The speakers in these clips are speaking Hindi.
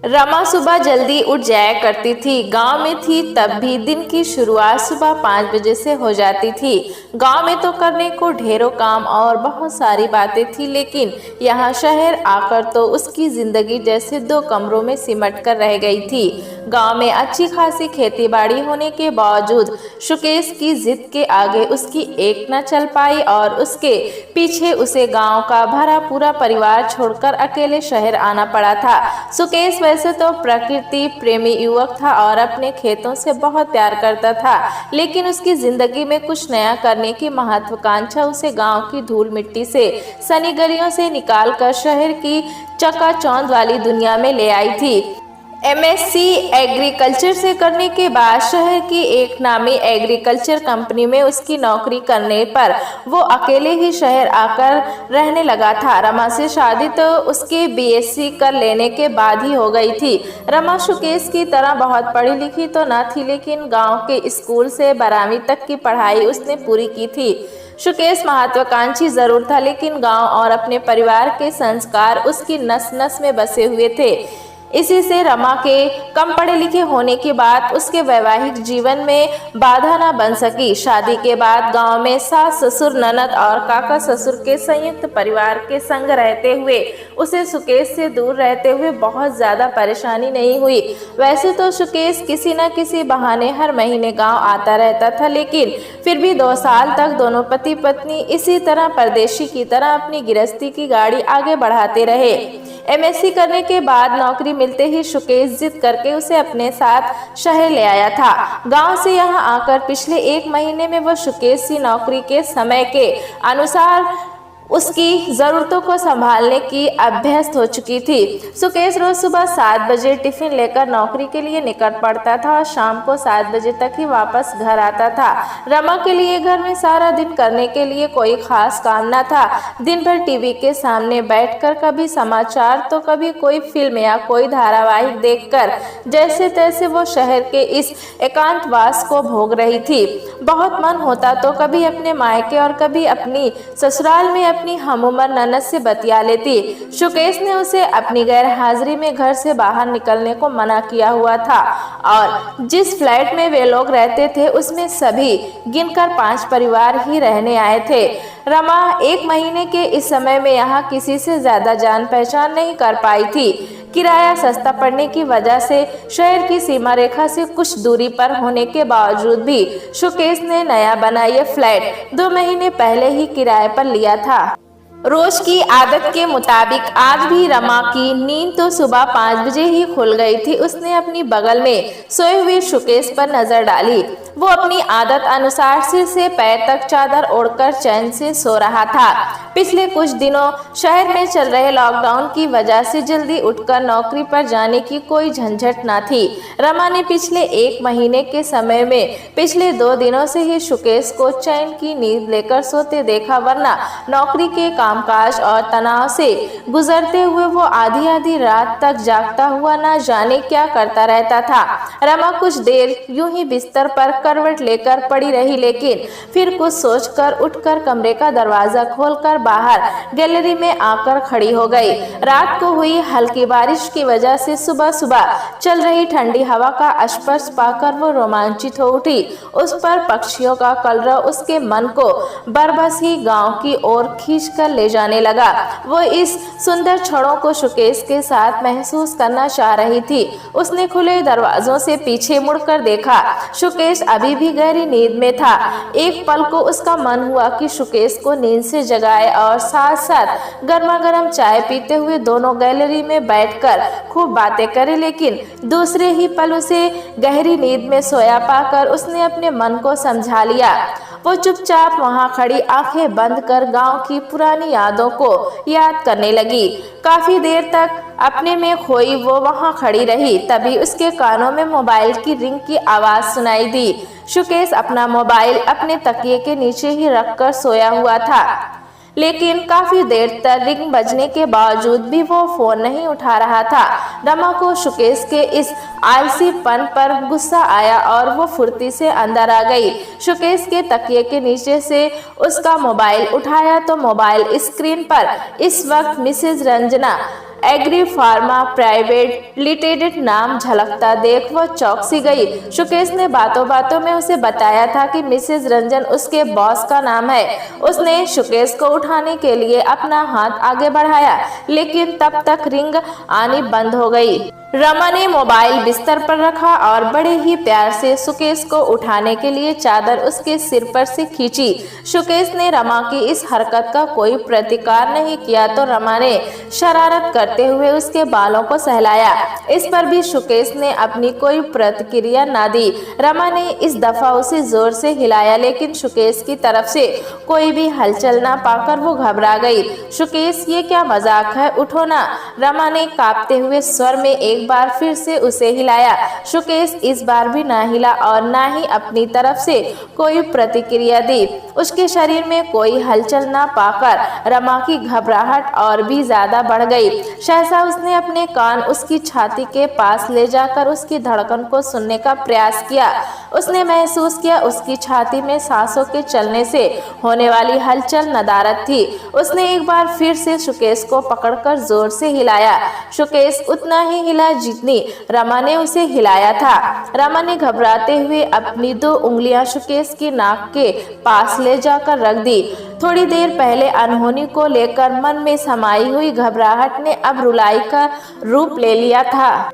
रमा सुबह जल्दी उठ जाया करती थी। गांव में थी तब भी दिन की शुरुआत सुबह 5 बजे से हो जाती थी। गांव में तो करने को ढेरों काम और बहुत सारी बातें थी, लेकिन यहाँ शहर आकर तो उसकी जिंदगी जैसे दो कमरों में सिमट कर रह गई थी। गांव में अच्छी खासी खेती बाड़ी होने के बावजूद सुकेश की जिद के आगे उसकी एक न चल पाई और उसके पीछे उसे गांव का भरा पूरा परिवार छोड़कर अकेले शहर आना पड़ा था। सुकेश वैसे तो प्रकृति प्रेमी युवक था और अपने खेतों से बहुत प्यार करता था, लेकिन उसकी जिंदगी में कुछ नया करने की महत्वाकांक्षा उसे गांव की धूल मिट्टी से सनी गलियों से निकालकर शहर की चकाचौंध वाली दुनिया में ले आई थी। एमएससी एग्रीकल्चर से करने के बाद शहर की एक नामी एग्रीकल्चर कंपनी में उसकी नौकरी करने पर वो अकेले ही शहर आकर रहने लगा था। रमा से शादी तो उसके बीएससी कर लेने के बाद ही हो गई थी। रमा सुकेश की तरह बहुत पढ़ी लिखी तो न थी, लेकिन गांव के स्कूल से 12वीं तक की पढ़ाई उसने पूरी की थी। सुकेश महत्वाकांक्षी जरूर था, लेकिन गांव और अपने परिवार के संस्कार उसकी नस नस में बसे हुए थे। इसी से रमा के कम पढ़े लिखे होने के बाद उसके वैवाहिक जीवन में बाधा न बन सकी। शादी के बाद गांव में सास ससुर ननद और काका ससुर के संयुक्त परिवार के संग रहते हुए उसे सुकेश से दूर रहते हुए बहुत ज्यादा परेशानी नहीं हुई। वैसे तो सुकेश किसी न किसी बहाने हर महीने गांव आता रहता था, लेकिन फिर भी 2 साल तक दोनों पति पत्नी इसी तरह परदेशी की तरह अपनी गृहस्थी की गाड़ी आगे बढ़ाते रहे। एमएससी करने के बाद नौकरी मिलते ही सुकेश जिद करके उसे अपने साथ शहर ले आया था। गांव से यहां आकर पिछले 1 महीने में वह सुकेश की नौकरी के समय के अनुसार उसकी जरूरतों को संभालने की अभ्यस्त हो चुकी थी। सुकेश रोज सुबह 7 बजे टिफिन लेकर नौकरी के लिए निकल पड़ता था और शाम को 7 बजे तक ही वापस घर आता था। रमा के लिए घर में सारा दिन करने के लिए कोई खास काम न था। दिन भर टीवी के सामने बैठकर कभी समाचार तो कभी कोई फिल्म या कोई धारावाहिक देखकर जैसे तैसे वो शहर के इस एकांतवास को भोग रही थी। बहुत मन होता तो कभी अपने मायके और कभी अपनी ससुराल में अपनी हमउम्र ननद से बतिया लेती। सुकेश ने उसे अपनी गैर हाजिरी में घर से बाहर निकलने को मना किया हुआ था और जिस फ्लैट में वे लोग रहते थे उसमें सभी गिनकर 5 परिवार ही रहने आए थे। रमा 1 महीने के इस समय में यहाँ किसी से ज्यादा जान पहचान नहीं कर पाई थी। किराया सस्ता पड़ने की वजह से शहर की सीमा रेखा से कुछ दूरी पर होने के बावजूद भी सुकेश ने नया बना ये फ्लैट 2 महीने पहले ही किराए पर लिया था। रोज की आदत के मुताबिक आज भी रमा की नींद तो सुबह 5 बजे ही खुल गई थी। उसने अपनी बगल में सोए हुए सुकेश पर नजर डाली। वो अपनी आदत अनुसार सिर से पैर तक चादर ओढ़कर चैन से सो रहा था। पिछले कुछ दिनों शहर में चल रहे लॉकडाउन की वजह से जल्दी उठकर नौकरी पर जाने की कोई झंझट न थी। रमा ने पिछले 1 महीने के समय में पिछले 2 दिनों से ही सुकेश को चैन की नींद लेकर सोते देखा, वरना नौकरी के कामकाज और तनाव से गुजरते हुए वो आधी आधी रात तक जागता हुआ न जाने क्या करता रहता था। रमा कुछ देर यूं ही बिस्तर पर करवट लेकर पड़ी रही, लेकिन फिर कुछ सोचकर उठकर कमरे का दरवाजा खोलकर बाहर गैलरी में आकर खड़ी हो गई। रात को हुई हल्की बारिश की वजह से सुबह सुबह चल रही ठंडी हवा का स्पर्श पाकर वो रोमांचित हो उठी। उस पर पक्षियों का कलरव उसके मन को बरबस ही गांव की ओर खींचकर ले जाने लगा। वो इस सुंदर क्षणों को सुकेश के साथ महसूस करना चाह रही थी। उसने खुले दरवाजों से पीछे मुड़कर देखा। सुकेश अभी भी गहरी नींद में था। एक पल को उसका मन हुआ कि सुकेश को नींद से जगाए और साथ साथ गर्मा गर्म चाय पीते हुए दोनों गैलरी में बैठकर खूब बातें करे, लेकिन दूसरे ही पल उसे गहरी नींद में सोया पाकर उसने अपने मन को समझा लिया। वो चुपचाप वहां खड़ी आंखें बंद कर गांव की पुरानी यादों को याद करने लगी। काफी देर तक अपने में खोई वो वहां खड़ी रही। तभी उसके कानों में मोबाइल की रिंग की आवाज सुनाई दी। सुकेश अपना मोबाइल अपने तकिए के नीचे ही रखकर सोया हुआ था, लेकिन काफी देर तक रिंग बजने के बावजूद भी वो फोन नहीं उठा रहा था। रमा को सुकेश के इस आलसीपन पर गुस्सा आया और वो फुर्ती से अंदर आ गई। सुकेश के तकिए के नीचे से उसका मोबाइल उठाया तो मोबाइल स्क्रीन पर इस वक्त Mrs Ranjana agri pharma private limited नाम झलकता देख वह चौंक सी गई। सुकेश ने बातों बातों में उसे बताया था कि मिसेज रंजन उसके बॉस का नाम है। उसने सुकेश को उठाने के लिए अपना हाथ आगे बढ़ाया, लेकिन तब तक रिंग आनी बंद हो गई। रमा ने मोबाइल बिस्तर पर रखा और बड़े ही प्यार से सुकेश को उठाने के लिए चादर उसके सिर पर से खींची। सुकेश ने रमा की इस हरकत का कोई प्रतिकार नहीं किया तो रमा ने शरारत करते हुए उसके बालों को सहलाया। इस पर भी सुकेश ने अपनी कोई प्रतिक्रिया ना दी। रमा ने इस दफा उसे जोर से हिलाया, लेकिन सुकेश की तरफ से कोई भी हलचल ना पाकर वो घबरा गई। सुकेश, ये क्या मजाक है, उठो ना। रमा ने कांपते हुए स्वर में एक बार फिर से उसे हिलाया। सुकेश इस बार भी ना हिला और ना ही अपनी तरफ से कोई प्रतिक्रिया दी। उसके शरीर में कोई हलचल ना पाकर रमा की घबराहट और भी ज्यादा बढ़ गई। सहसा उसने अपने कान उसकी छाती के पास ले जाकर उसकी धड़कन को सुनने का प्रयास किया। उसने महसूस किया उसकी छाती में सांसों के चलने से होने वाली हलचल नदारद थी। उसने एक बार फिर से सुकेश को पकड़कर जोर से हिलाया। सुकेश उतना ही हिला जितनी रमा ने उसे हिलाया था। रमा ने घबराते हुए अपनी 2 उंगलियां सुकेश की नाक के पास ले जाकर रख दी। थोड़ी देर पहले अनहोनी को लेकर मन में समाई हुई घबराहट ने अब रुलाई का रूप ले लिया था।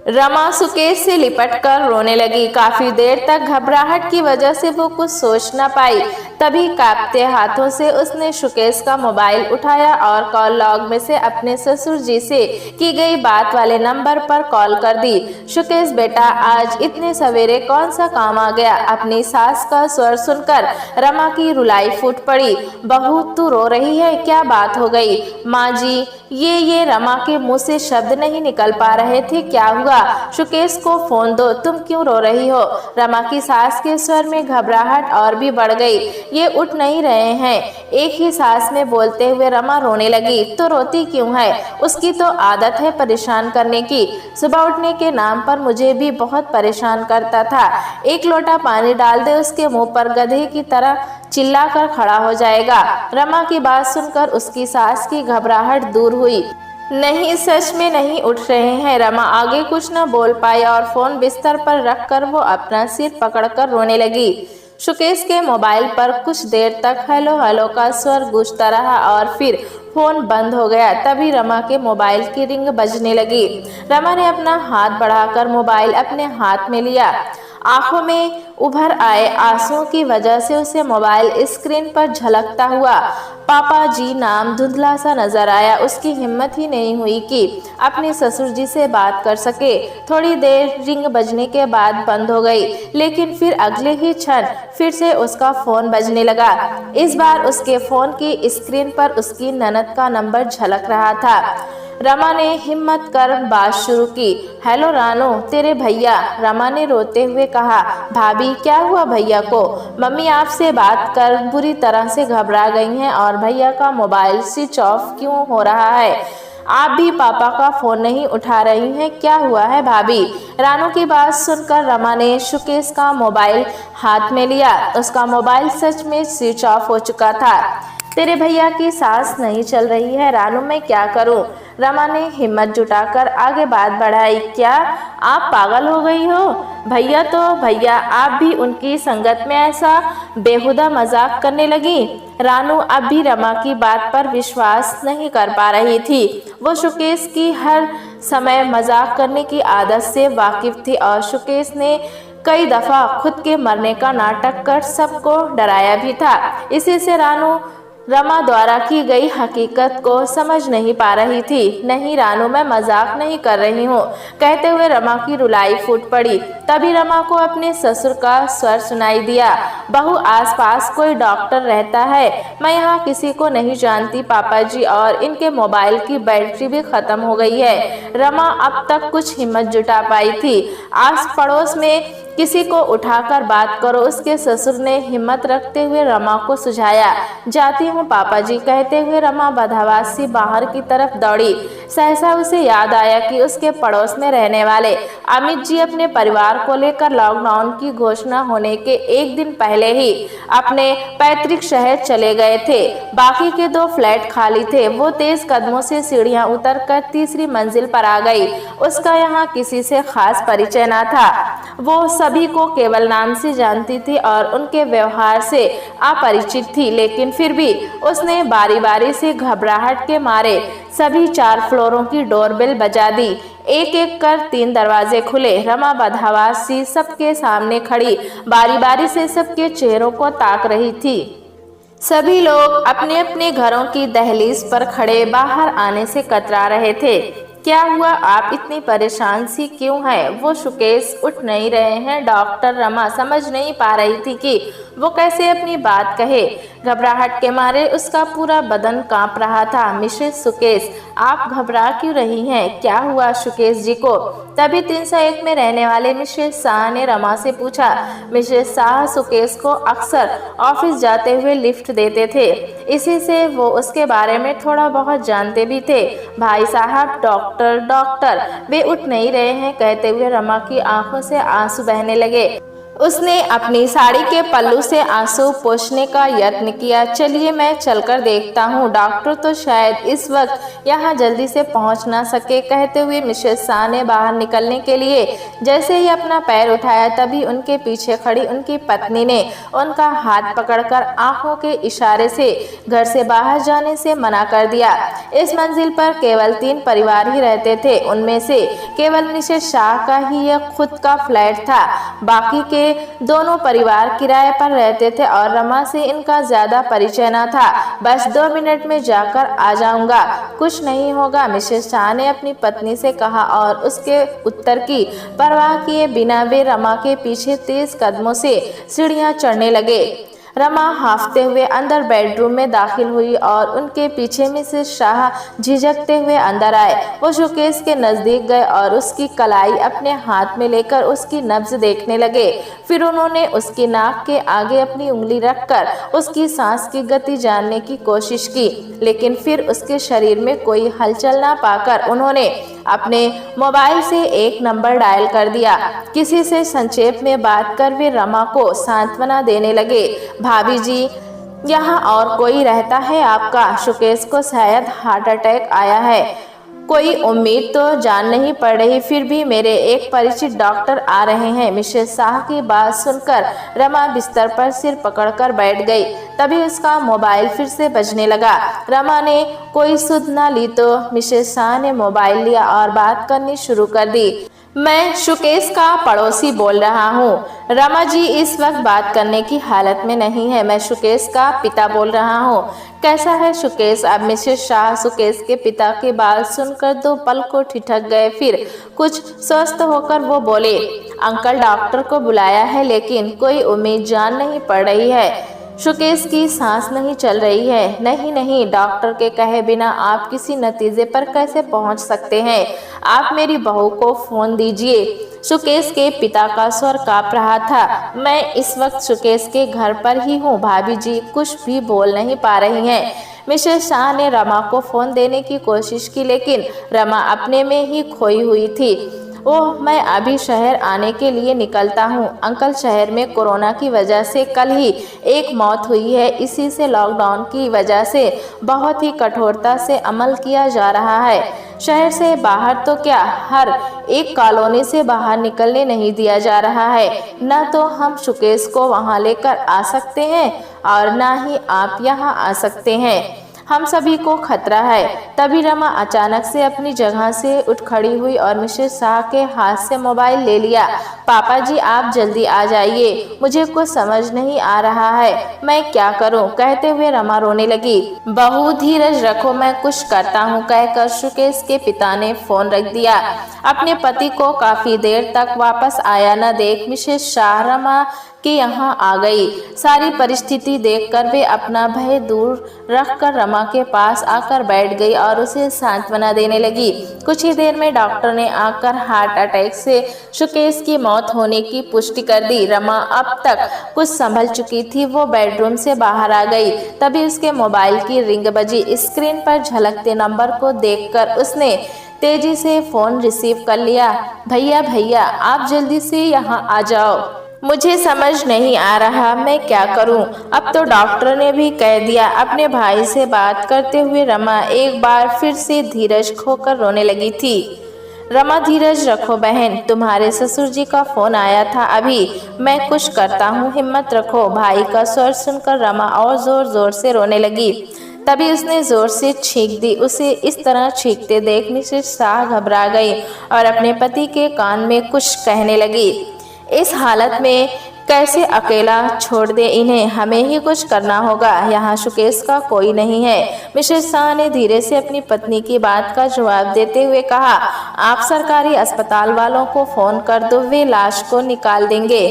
रमा सुकेश से लिपटकर रोने लगी। काफी देर तक घबराहट की वजह से वो कुछ सोच न पाई। तभी कांपते हाथों से उसने सुकेश का मोबाइल उठाया और कॉल लॉग में से अपने ससुर जी से की गई बात वाले नंबर पर कॉल कर दी। सुकेश बेटा, आज इतने सवेरे कौन सा काम आ गया? अपनी सास का स्वर सुनकर रमा की रुलाई फूट पड़ी। बहू, तू रो रही है, क्या बात हो गई? माँ जी, ये रमा के मुंह से शब्द नहीं निकल पा रहे थे। क्या हुआ? सुकेश को फोन दो, तुम क्यों रो रही हो? रमा की सास के स्वर में घबराहट और भी बढ़ गई। ये उठ नहीं रहे हैं। एक ही सांस में बोलते हुए रमा रोने लगी। तो रोती क्यों है? उसकी तो आदत है परेशान करने की। सुबह उठने के नाम पर मुझे भी बहुत परेशान करता था। एक लोटा पानी डाल दे उसके मुंह पर, गधे की तरह चिल्लाकर खड़ा हो जाएगा। रमा की बात सुनकर उसकी सास की घबराहट दूर हुई। नहीं, सच में नहीं उठ रहे हैं। रमा आगे कुछ न बोल पाई और फोन बिस्तर पर रखकर वो अपना सिर पकड़कर रोने लगी। सुकेश के मोबाइल पर कुछ देर तक हेलो हेलो का स्वर गूंजता रहा और फिर फोन बंद हो गया। तभी रमा के मोबाइल की रिंग बजने लगी। रमा ने अपना हाथ बढ़ाकर मोबाइल अपने हाथ में लिया। आंखों में उभर आए आंसुओं की वजह से उसे मोबाइल स्क्रीन पर झलकता हुआ पापा जी नाम धुंधला सा नजर आया। उसकी हिम्मत ही नहीं हुई कि अपने ससुर जी से बात कर सके। थोड़ी देर रिंग बजने के बाद बंद हो गई, लेकिन फिर अगले ही क्षण फिर से उसका फोन बजने लगा। इस बार उसके फोन की स्क्रीन पर उसकी ननद का नंबर झलक रहा था। रमा ने हिम्मत कर बात शुरू की। हेलो रानू, तेरे भैया। रमा ने रोते हुए कहा। भाभी, क्या हुआ भैया को? मम्मी आपसे बात कर बुरी तरह से घबरा गई हैं और भैया का मोबाइल स्विच ऑफ क्यों हो रहा है? आप भी पापा का फोन नहीं उठा रही हैं, क्या हुआ है भाभी? रानू की बात सुनकर रमा ने सुकेश का मोबाइल हाथ में लिया। उसका मोबाइल सच में स्विच ऑफ हो चुका था। तेरे भैया की सांस नहीं चल रही है रानू, मैं क्या करूं? रमा ने हिम्मत जुटाकर आगे बात बढ़ाई। क्या आप पागल हो गई हो? भैया तो भैया, आप भी उनकी संगत में ऐसा बेहुदा मजाक करने लगी। रानू अब भी रमा की बात पर विश्वास नहीं कर पा रही थी। वो सुकेश की हर समय मजाक करने की आदत से वाकिफ थी और सुकेश ने कई दफा खुद के मरने का नाटक कर सबको डराया भी था। इसी से रानू रमा द्वारा की गई हकीकत को समझ नहीं पा रही थी। नहीं रानू, मैं मजाक नहीं कर रही हूँ, कहते हुए रमा की रुलाई फूट पड़ी। तभी रमा को अपने ससुर का स्वर सुनाई दिया। बहू, आसपास कोई डॉक्टर रहता है? मैं यहाँ किसी को नहीं जानती पापा जी, और इनके मोबाइल की बैटरी भी खत्म हो गई है। रमा अब तक कुछ हिम्मत जुटा पाई थी। आस पड़ोस में किसी को उठाकर बात करो, उसके ससुर ने हिम्मत रखते हुए रमा को सुझाया। जाती हूँ पापा जी, कहते हुए रमा बदहवास सी बाहर की तरफ दौड़ी। सहसा उसे याद आया कि उसके पड़ोस में रहने वाले अमित जी अपने परिवार को लेकर लॉकडाउन की घोषणा होने के एक दिन पहले ही अपने पैतृक शहर चले गए थे। बाकी के 2 फ्लैट खाली थे। वो तेज कदमों से सीढ़ियां उतरकर तीसरी मंजिल पर आ गई। उसका यहाँ किसी से खास परिचय न था। वो सभी को केवल नाम से जानती थी और उनके व्यवहार से अपरिचित थी, लेकिन फिर भी उसने बारी बारी से घबराहट के मारे सभी 4 फ्लोरों की डोरबेल बजा दी। एक एक कर 3 दरवाजे खुले। रमा बदहवास सी सबके सामने खड़ी बारी बारी से सबके चेहरों को ताक रही थी। सभी लोग अपने अपने घरों की दहलीज पर खड़े बाहर आने से कतरा रहे थे। क्या हुआ, आप इतनी परेशान सी क्यों हैं? वो सुकेश उठ नहीं रहे हैं डॉक्टर। रमा समझ नहीं पा रही थी कि वो कैसे अपनी बात कहे। घबराहट के मारे उसका पूरा बदन कांप रहा था। मिसेस सुकेश, आप घबरा क्यों रही हैं? क्या हुआ सुकेश जी को? तभी 301 में रहने वाले मिसेस शाह ने रमा से पूछा। मिसेस शाह सुकेश को अक्सर ऑफिस जाते हुए लिफ्ट देते थे, इसी से वो उसके बारे में थोड़ा बहुत जानते भी थे। भाई साहब, डॉक्टर डॉक्टर, वे उठ नहीं रहे हैं। कहते हुए रमा की आंखों से आंसू बहने लगे। उसने अपनी साड़ी के पल्लू से आंसू पोंछने का यत्न किया। चलिए मैं चलकर देखता हूँ, डॉक्टर तो शायद इस वक्त यहाँ जल्दी से पहुँच ना सके। कहते हुए मिसेस शाह ने बाहर निकलने के लिए जैसे ही अपना पैर उठाया, तभी उनके पीछे खड़ी उनकी पत्नी ने उनका हाथ पकड़कर आंखों के इशारे से घर से बाहर जाने से मना कर दिया। इस मंजिल पर केवल 3 परिवार ही रहते थे। उनमें से केवल मिसेस शाह का ही यह खुद का फ्लैट था। बाकी के दोनों परिवार किराए पर रहते थे और रमा से इनका ज्यादा परिचय न था। बस 2 मिनट में जाकर आ जाऊंगा, कुछ नहीं होगा, मिसेस शाह ने अपनी पत्नी से कहा और उसके उत्तर की परवाह किए बिना वे रमा के पीछे तेज कदमों से सीढ़ियां चढ़ने लगे। रमा हांफते हुए अंदर बेडरूम में दाखिल हुई और उनके पीछे मिसेस शाह झिझकते हुए अंदर आए। वो शोकेस के नजदीक गए और उसकी कलाई अपने हाथ में लेकर उसकी नब्ज देखने लगे। फिर उन्होंने उसकी नाक के आगे अपनी उंगली रखकर उसकी सांस की गति जानने की कोशिश की, लेकिन फिर उसके शरीर में कोई हलचल ना पाकर उन्होंने अपने मोबाइल से एक नंबर डायल कर दिया। किसी से संक्षेप में बात कर वे रमा को सांत्वना देने लगे। भाभी जी, यहाँ और कोई रहता है आपका? सुकेश को शायद हार्ट अटैक आया है। कोई उम्मीद तो जान नहीं पड़ रही, फिर भी मेरे एक परिचित डॉक्टर आ रहे हैं। मिसेस शाह की बात सुनकर रमा बिस्तर पर सिर पकड़कर बैठ गई। तभी उसका मोबाइल फिर से बजने लगा। रमा ने कोई सुध न ली तो मिसेस शाह ने मोबाइल लिया और बात करनी शुरू कर दी। मैं सुकेश का पड़ोसी बोल रहा हूँ। रमा जी इस वक्त बात करने की हालत में नहीं है। मैं सुकेश का पिता बोल रहा हूँ। कैसा है सुकेश? अब मिसेस शाह सुकेश के पिता की बात सुनकर 2 पल को ठिठक गए। फिर कुछ स्वस्थ होकर वो बोले, अंकल डॉक्टर को बुलाया है लेकिन कोई उम्मीद जान नहीं पड़ रही है। सुकेश की सांस नहीं चल रही है। नहीं नहीं, डॉक्टर के कहे बिना आप किसी नतीजे पर कैसे पहुंच सकते हैं? आप मेरी बहू को फोन दीजिए। सुकेश के पिता का स्वर कांप रहा था। मैं इस वक्त सुकेश के घर पर ही हूँ। भाभी जी कुछ भी बोल नहीं पा रही हैं। मिसेस शाह ने रमा को फोन देने की कोशिश की, लेकिन रमा अपने में ही खोई हुई थी। ओह, मैं अभी शहर आने के लिए निकलता हूँ। अंकल, शहर में कोरोना की वजह से कल ही एक मौत हुई है। इसी से लॉकडाउन की वजह से बहुत ही कठोरता से अमल किया जा रहा है। शहर से बाहर तो क्या, हर एक कॉलोनी से बाहर निकलने नहीं दिया जा रहा है। न तो हम सुकेश को वहाँ लेकर आ सकते हैं और न ही आप यहाँ आ सकते हैं। हम सभी को खतरा है। तभी रमा अचानक से अपनी जगह से उठ खड़ी हुई और मिसेस शाह के हाथ से मोबाइल ले लिया। पापा जी आप जल्दी आ जाइए, मुझे कुछ समझ नहीं आ रहा है, मैं क्या करूं? कहते हुए रमा रोने लगी। बहू धीरज रखो, मैं कुछ करता हूं, कहकर सुकेश के पिता ने फोन रख दिया। अपने पति को काफी देर तक वापस आया न देख मिसेस शाह रमा के यहाँ आ गई। सारी परिस्थिति देखकर वे अपना भय दूर रखकर रमा के पास आकर बैठ गई और उसे सांत्वना देने लगी। कुछ ही देर में डॉक्टर ने आकर हार्ट अटैक से सुकेश की मौत होने की पुष्टि कर दी। रमा अब तक कुछ संभल चुकी थी। वो बेडरूम से बाहर आ गई। तभी उसके मोबाइल की रिंग बजी। स्क्रीन पर झलकते नंबर को देखकर उसने तेजी से फोन रिसीव कर लिया। भैया भैया, आप जल्दी से यहाँ आ जाओ, मुझे समझ नहीं आ रहा मैं क्या करूं। अब तो डॉक्टर ने भी कह दिया। अपने भाई से बात करते हुए रमा एक बार फिर से धीरज खोकर रोने लगी थी। रमा, धीरज रखो बहन, तुम्हारे ससुर जी का फोन आया था अभी, मैं कुछ करता हूँ, हिम्मत रखो। भाई का स्वर सुनकर रमा और जोर जोर से रोने लगी। तभी उसने जोर से छींक दी। उसे इस तरह छींकते देख मिसेस शाह घबरा गई और अपने पति के कान में कुछ कहने लगी। इस हालत में कैसे अकेला छोड़ दे इन्हें, हमें ही कुछ करना होगा, यहाँ सुकेश का कोई नहीं है। मिसेस शाह ने धीरे से अपनी पत्नी की बात का जवाब देते हुए कहा, आप सरकारी अस्पताल वालों को फोन कर दो, वे लाश को निकाल देंगे।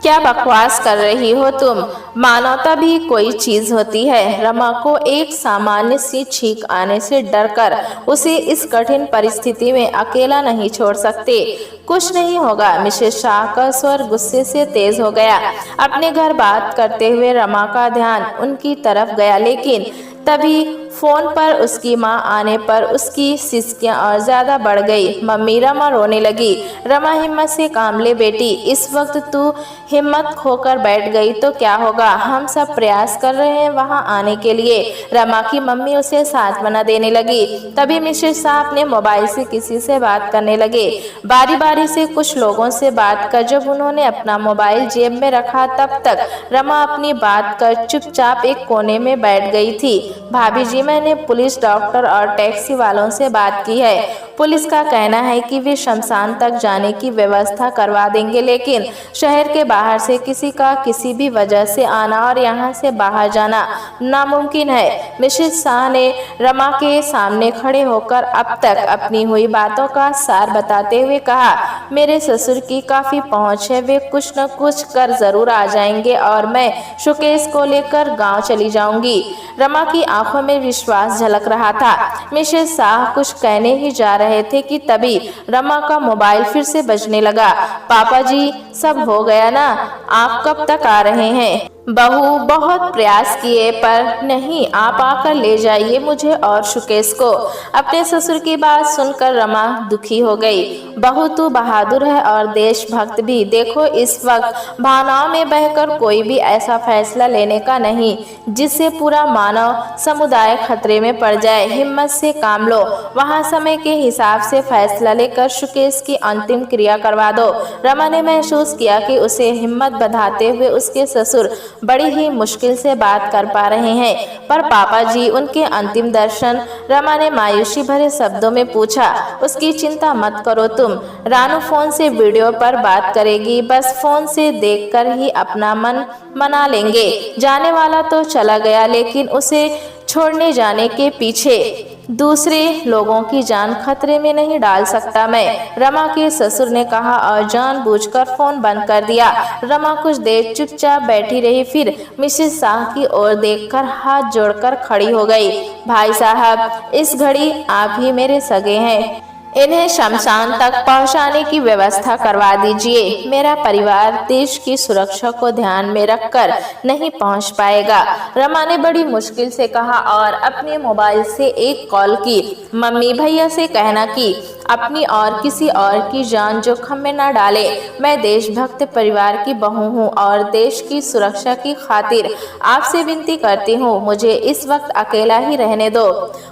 क्या बकवास कर रही हो तुम, मानवता भी कोई चीज होती है। रमा को एक सामान्य सी छींक आने से डरकर उसे इस कठिन परिस्थिति में अकेला नहीं छोड़ सकते। कुछ नहीं होगा। मिसेस शाह का स्वर गुस्से से तेज हो गया। अपने घर बात करते हुए रमा का ध्यान उनकी तरफ गया, लेकिन तभी फोन पर उसकी मां आने पर उसकी सिसकियां और ज्यादा बढ़ गई। मम्मी, रमा रोने लगी। रमा, हिम्मत से काम ले बेटी, इस वक्त तू हिम्मत खोकर बैठ गई तो क्या होगा, हम सब प्रयास कर रहे हैं वहां आने के लिए। रमा की मम्मी उसे सांत्वना देने लगी। तभी मिसेस शाह अपने मोबाइल से किसी से बात करने लगे। बारी बारी से कुछ लोगों से बात कर जब उन्होंने अपना मोबाइल जेब में रखा तब तक रमा अपनी बात कर चुपचाप एक कोने में बैठ गई थी। भाभी जी, मैंने पुलिस, डॉक्टर और टैक्सी वालों से बात की है। पुलिस का कहना है कि वे शमशान तक जाने की व्यवस्था करवा देंगे, लेकिन शहर के बाहर से किसी का किसी भी वजह से आना और यहाँ से बाहर जाना नामुमकिन है। मिसेस शाह ने रमा के सामने खड़े होकर अब तक अपनी हुई बातों का सार बताते हुए कहा, मेरे ससुर की काफी पहुंच है, वे कुछ न कुछ कर जरूर आ जाएंगे और मैं सुकेश को लेकर गांव चली जाऊंगी। रमा की आंखों में विश्वास झलक रहा था। मिसेस शाह कुछ कहने ही जा रहे थे कि तभी रमा का मोबाइल फिर से बजने लगा। पापा जी, सब हो गया ना, आप कब तक आ रहे हैं? बहू, बहुत प्रयास किए पर नहीं, आप आकर ले जाइए मुझे और सुकेश को। अपने ससुर की बात सुनकर रमा दुखी हो गई। बहू, तू बहादुर है और देशभक्त भी। देखो, इस वक्त भावनाओं में बहकर कोई भी ऐसा फैसला लेने का नहीं जिससे पूरा मानव समुदाय खतरे में पड़ जाए। हिम्मत से काम लो, वहाँ समय के हिसाब से फैसला लेकर सुकेश की अंतिम क्रिया करवा दो। रमा ने महसूस किया कि उसे हिम्मत बंधाते हुए उसके ससुर बड़ी ही मुश्किल से बात कर पा रहे हैं। पर पापा जी, उनके अंतिम दर्शन? रमा ने मायूसी भरे शब्दों में पूछा। उसकी चिंता मत करो तुम, रानू फोन से वीडियो पर बात करेगी, बस फोन से देखकर ही अपना मन मना लेंगे। जाने वाला तो चला गया, लेकिन उसे छोड़ने जाने के पीछे दूसरे लोगों की जान खतरे में नहीं डाल सकता मैं, रमा के ससुर ने कहा और जानबूझकर फोन बंद कर दिया। रमा कुछ देर चुपचाप बैठी रही, फिर मिसेस शाह की ओर देखकर हाथ जोड़कर खड़ी हो गई। भाई साहब, इस घड़ी आप ही मेरे सगे हैं, इन्हें शमशान तक पहुंचाने की व्यवस्था करवा दीजिए। मेरा परिवार देश की सुरक्षा को ध्यान में रखकर नहीं पहुंच पाएगा, रमा ने बड़ी मुश्किल से कहा और अपने मोबाइल से एक कॉल की। मम्मी, भैया से कहना कि अपनी और किसी और की जान जोखिम में न डाले। मैं देशभक्त परिवार की बहू हूँ और देश की सुरक्षा की खातिर आपसे विनती करती हूँ, मुझे इस वक्त अकेला ही रहने दो।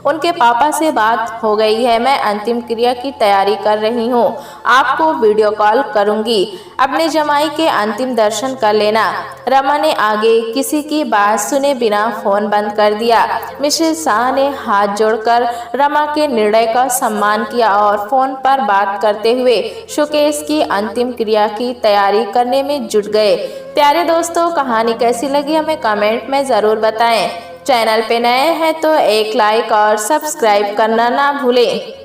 उनके पापा से बात हो गई है, मैं अंतिम क्रिया की तैयारी कर रही हूँ, आपको वीडियो कॉल करूँगी, अपने जमाई के अंतिम दर्शन कर लेना। रमा ने आगे किसी की बात सुने बिना फोन बंद कर दिया। मिसेस शाह ने हाथ जोड़कर रमा के निर्णय का सम्मान किया और फोन पर बात करते हुए सुकेश की अंतिम क्रिया की तैयारी करने में जुट गए। प्यारे दोस्तों, कहानी कैसी लगी हमें कमेंट में ज़रूर बताएं। चैनल पे नए हैं तो एक लाइक और सब्सक्राइब करना ना भूलें।